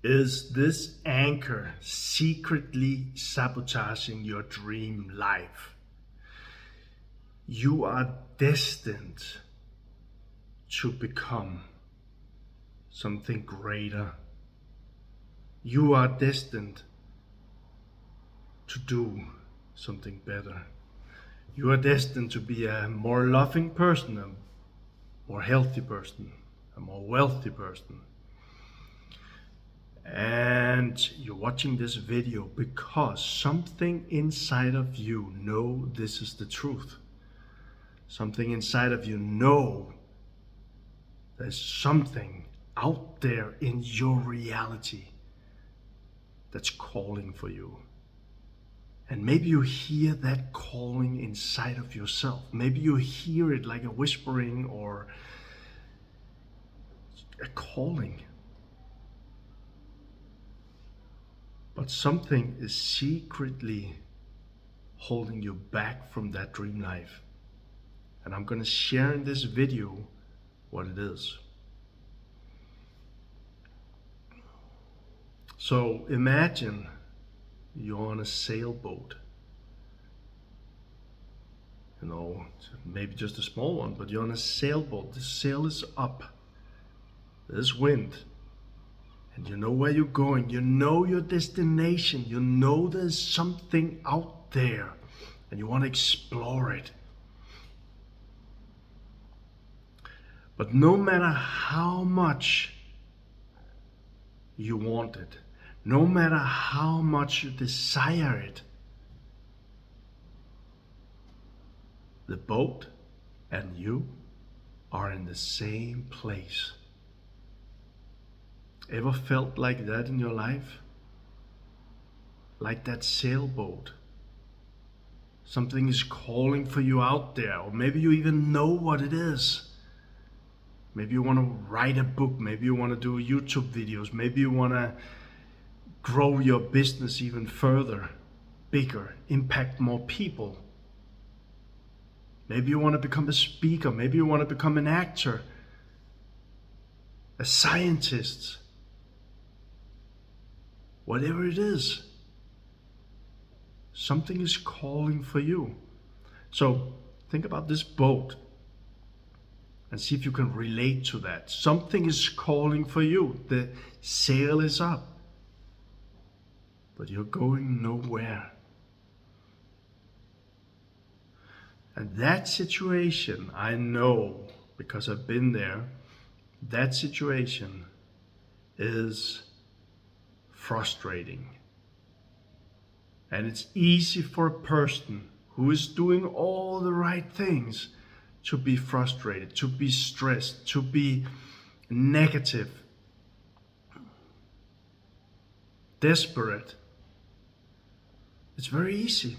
Is this anchor secretly sabotaging your dream life? You are destined to become something greater. You are destined to do something better. You are destined to be a more loving person, a more healthy person, a more wealthy person. And you're watching this video because something inside of you know this is the truth. Something inside of you know there's something out there in your reality that's calling for you. And maybe you hear that calling inside of yourself. Maybe you hear it like a whispering or a calling. But something is secretly holding you back from that dream life. And I'm going to share in this video what it is. So imagine you're on a sailboat. You know, maybe just a small one, but you're on a sailboat. The sail is up. There's wind. And you know where you're going. You know your destination. You know there's something out there. And you want to explore it. But no matter how much you want it, no matter how much you desire it, the boat and you are in the same place. Ever felt like that in your life? Like that sailboat. Something is calling for you out there, or maybe you even know what it is. Maybe you want to write a book, maybe you want to do YouTube videos, maybe you want to grow your business even further, bigger, impact more people. Maybe you want to become a speaker, maybe you want to become an actor, a scientist. Whatever it is, something is calling for you. So think about this boat and see if you can relate to that. Something is calling for you. The sail is up, but you're going nowhere. And that situation, I know because I've been there, that situation is frustrating. And it's easy for a person who is doing all the right things to be frustrated, to be stressed, to be negative, desperate. It's very easy.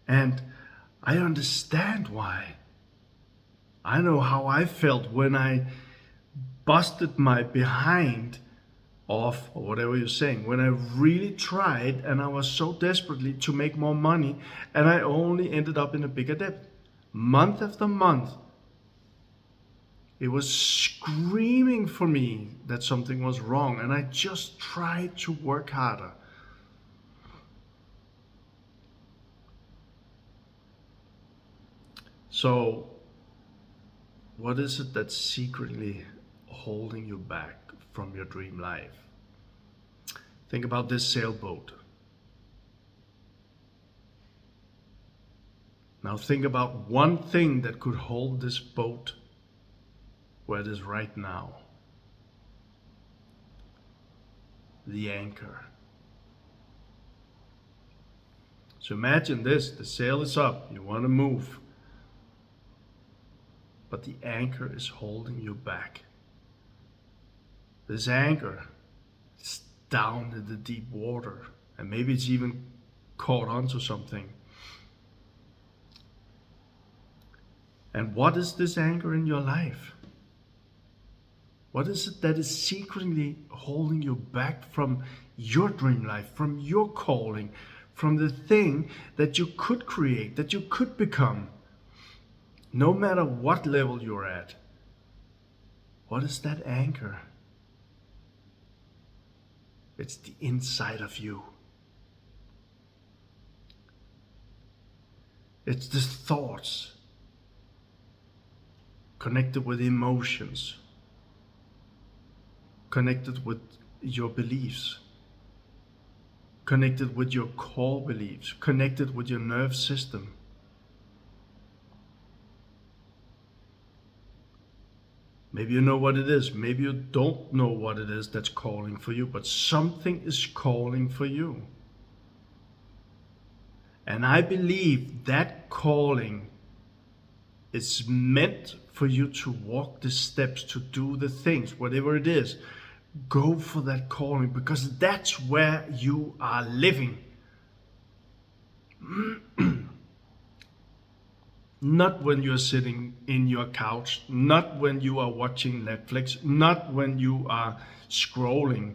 And I understand why. I know how I felt when I busted my behind off, or whatever you're saying, when I really tried and I was so desperately to make more money and I only ended up in a bigger debt. Month after month, it was screaming for me that something was wrong, and I just tried to work harder. So, what is it that's secretly holding you back from your dream life? Think about this sailboat. Now think about one thing that could hold this boat where it is right now. The anchor. So imagine this, the sail is up, you want to move, but the anchor is holding you back. This anchor is down in the deep water, and maybe it's even caught onto something. And what is this anchor in your life? What is it that is secretly holding you back from your dream life, from your calling, from the thing that you could create, that you could become, no matter what level you're at? What is that anchor? It's the inside of you. It's the thoughts connected with emotions, connected with your beliefs, connected with your core beliefs, connected with your nerve system. Maybe you know what it is, maybe you don't know what it is that's calling for you, but something is calling for you. And I believe that calling is meant for you to walk the steps, to do the things, whatever it is. Go for that calling, because that's where you are living. Not when you're sitting in your couch, not when you are watching Netflix, not when you are scrolling.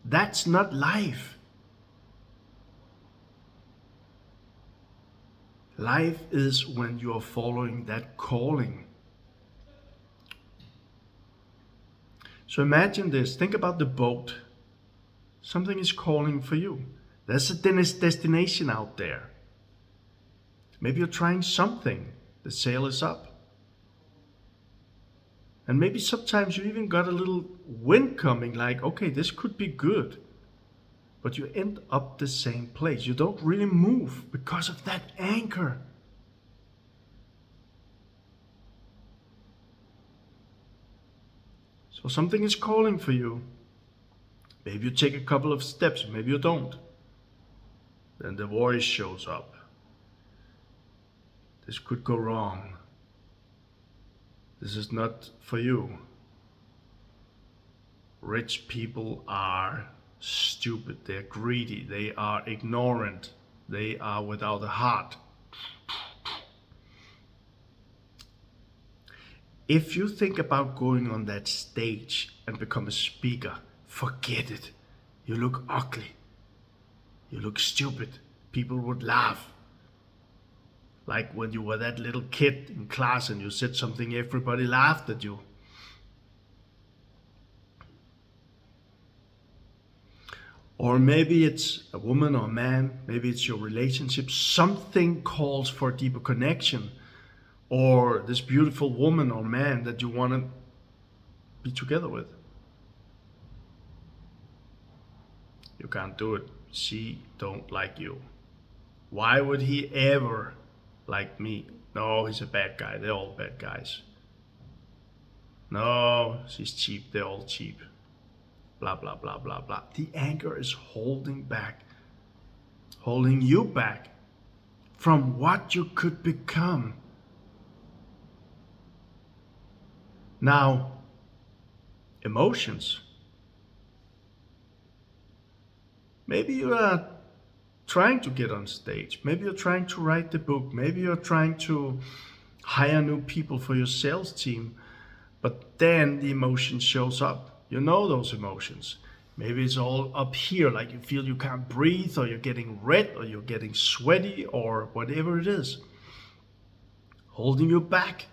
That's not life. Life is when you are following that calling. So imagine this, think about the boat. Something is calling for you. There's a destination out there. Maybe you're trying something, the sail is up. And maybe sometimes you even got a little wind coming, like, okay, this could be good. But you end up the same place. You don't really move because of that anchor. So something is calling for you. Maybe you take a couple of steps, maybe you don't. Then the voice shows up. This could go wrong. This is not for you. Rich people are stupid, they're greedy, they are ignorant, they are without a heart. If you think about going on that stage and become a speaker, forget it. You look ugly. You look stupid. People would laugh. Like when you were that little kid in class and you said something, everybody laughed at you. Or maybe it's a woman or a man, maybe it's your relationship. Something calls for a deeper connection. Or this beautiful woman or man that you want to be together with. You can't do it. She don't like you. Why would he ever like me? No, he's a bad guy. They're all bad guys. No, she's cheap. They're all cheap. Blah, blah, blah, blah, blah. The anger is holding you back from what you could become. Now, emotions. Maybe you are trying to get on stage. Maybe you're trying to write the book. Maybe you're trying to hire new people for your sales team. But then the emotion shows up. You know those emotions. Maybe it's all up here, like you feel you can't breathe, or you're getting red, or you're getting sweaty, or whatever it is. Holding you back.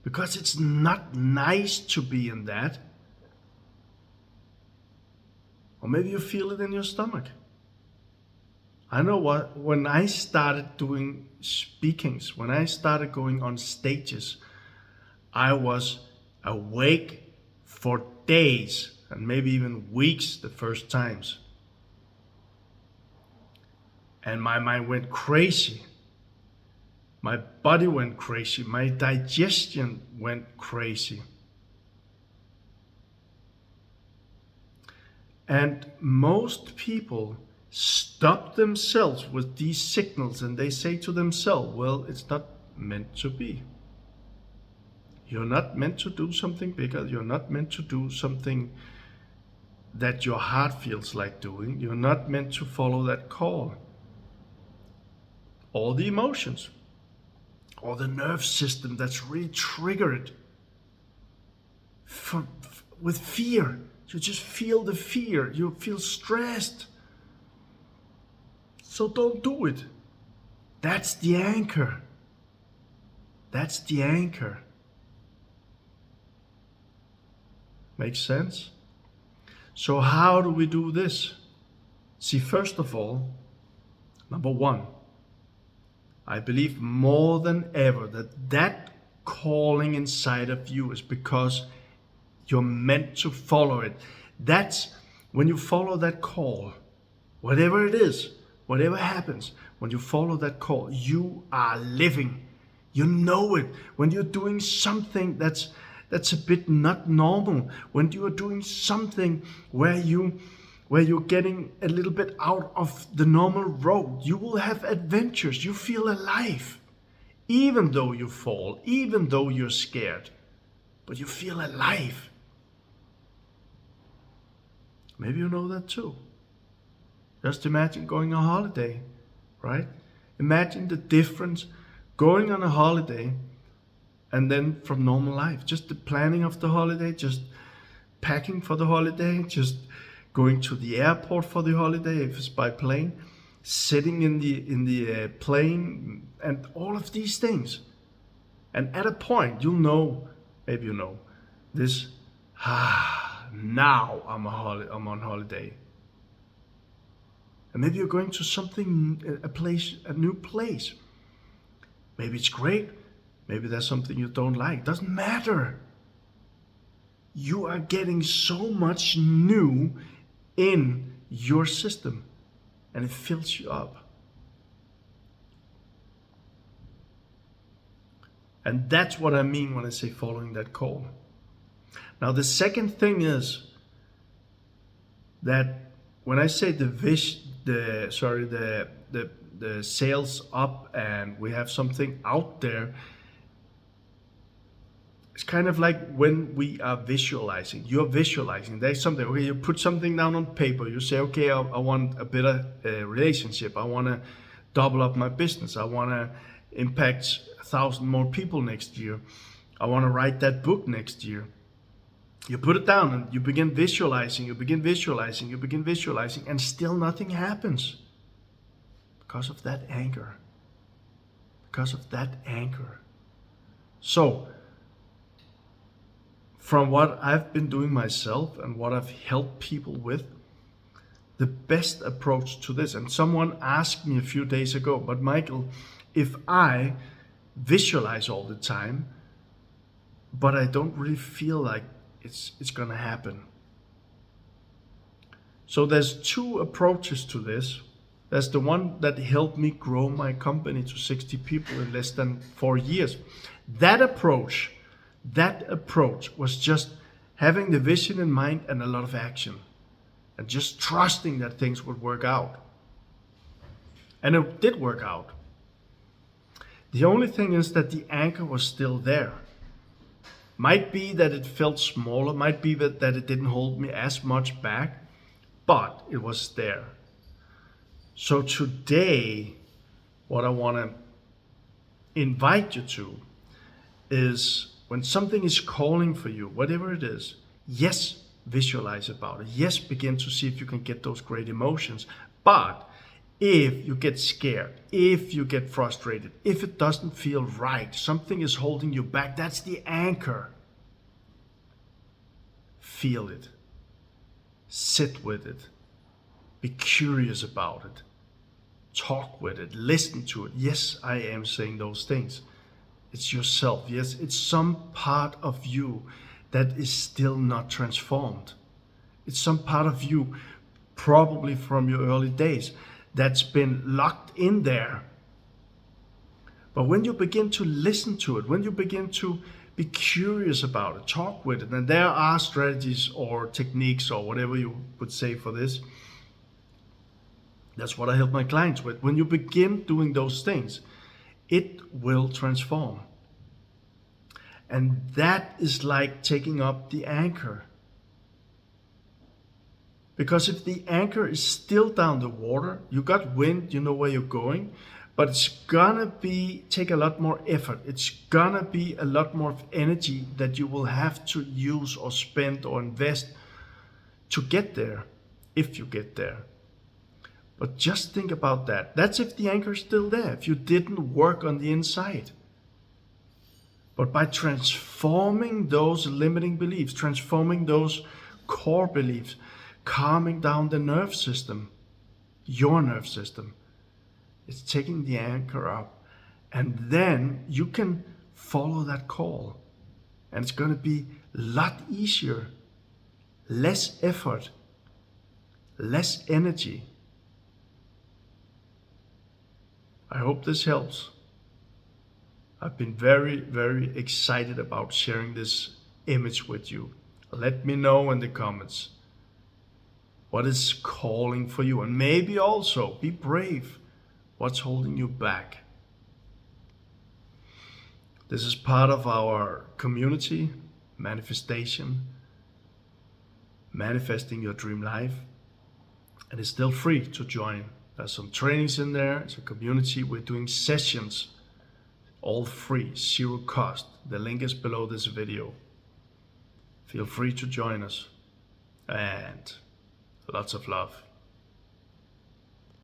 Because it's not nice to be in that. Or maybe you feel it in your stomach. I know what, when I started doing speakings, when I started going on stages, I was awake for days and maybe even weeks the first times. And my mind went crazy. My body went crazy. My digestion went crazy. And most people stop themselves with these signals and they say to themselves, well, it's not meant to be. You're not meant to do something bigger. You're not meant to do something that your heart feels like doing. You're not meant to follow that call. All the emotions. Or the nerve system that's really triggered with fear. You just feel the fear. You feel stressed. So don't do it. That's the anchor. That's the anchor. Makes sense? So how do we do this? See, first of all, number one, I believe more than ever that calling inside of you is because you're meant to follow it. That's when you follow that call, whatever it is, whatever happens, when you follow that call, you are living. You know it. When you're doing something that's a bit not normal, when you are doing something where you're getting a little bit out of the normal road, you will have adventures. You feel alive. Even though you fall, even though you're scared, but you feel alive. Maybe you know that too. Just imagine going on holiday, right? Imagine the difference going on a holiday and then from normal life. Just the planning of the holiday, just packing for the holiday, just going to the airport for the holiday if it's by plane, sitting in the plane, and all of these things. And at a point, you'll know, maybe you know, this, now I'm on holiday. And maybe you're going to something, a new place. Maybe it's great. Maybe there's something you don't like. Doesn't matter. You are getting so much new in your system, and it fills you up. And that's what I mean when I say following that call. Now the second thing is that when I say the sales up and we have something out there, it's kind of like when we are visualizing. You're visualizing. There's something, okay, you put something down on paper. You say, okay, I want a better relationship. I want to double up my business. I want to impact 1,000 more people next year. I want to write that book next year. You put it down and you begin visualizing, and still nothing happens because of that anchor. So, from what I've been doing myself and what I've helped people with, the best approach to this, and someone asked me a few days ago, but Michael, if I visualize all the time, but I don't really feel like it's gonna happen. So there's two approaches to this. There's the one that helped me grow my company to 60 people in less than 4 years. That approach was just having the vision in mind and a lot of action, and just trusting that things would work out. And it did work out. The only thing is that the anchor was still there. Might be that it felt smaller, might be that it didn't hold me as much back, but it was there. So today, what I want to invite you to is, when something is calling for you, whatever it is, yes, visualize about it. Yes, begin to see if you can get those great emotions. But if you get scared, if you get frustrated, if it doesn't feel right, something is holding you back, that's the anchor. Feel it. Sit with it. Be curious about it. Talk with it. Listen to it. Yes, I am saying those things. It's yourself. Yes, it's some part of you that is still not transformed. It's some part of you, probably from your early days, that's been locked in there. But when you begin to listen to it, when you begin to be curious about it, talk with it, and there are strategies or techniques or whatever you would say for this. That's what I help my clients with. When you begin doing those things, it will transform. And that is like taking up the anchor. Because if the anchor is still down the water, you got wind, you know where you're going, but it's gonna take a lot more effort. It's gonna be a lot more energy that you will have to use or spend or invest to get there, if you get there. But just think about that. That's if the anchor is still there, if you didn't work on the inside. But by transforming those limiting beliefs, transforming those core beliefs, calming down the nerve system, your nerve system. It's taking the anchor up, and then you can follow that call, and it's going to be a lot easier, less effort, less energy. I hope this helps. I've been very, very excited about sharing this image with you. Let me know in the comments what is calling for you, and maybe also be brave. What's holding you back? This is part of our community, manifestation, manifesting your dream life, and it's still free to join. There's some trainings in there. It's a community. We're doing sessions, all free, zero cost. The link is below this video. Feel free to join us, and lots of love.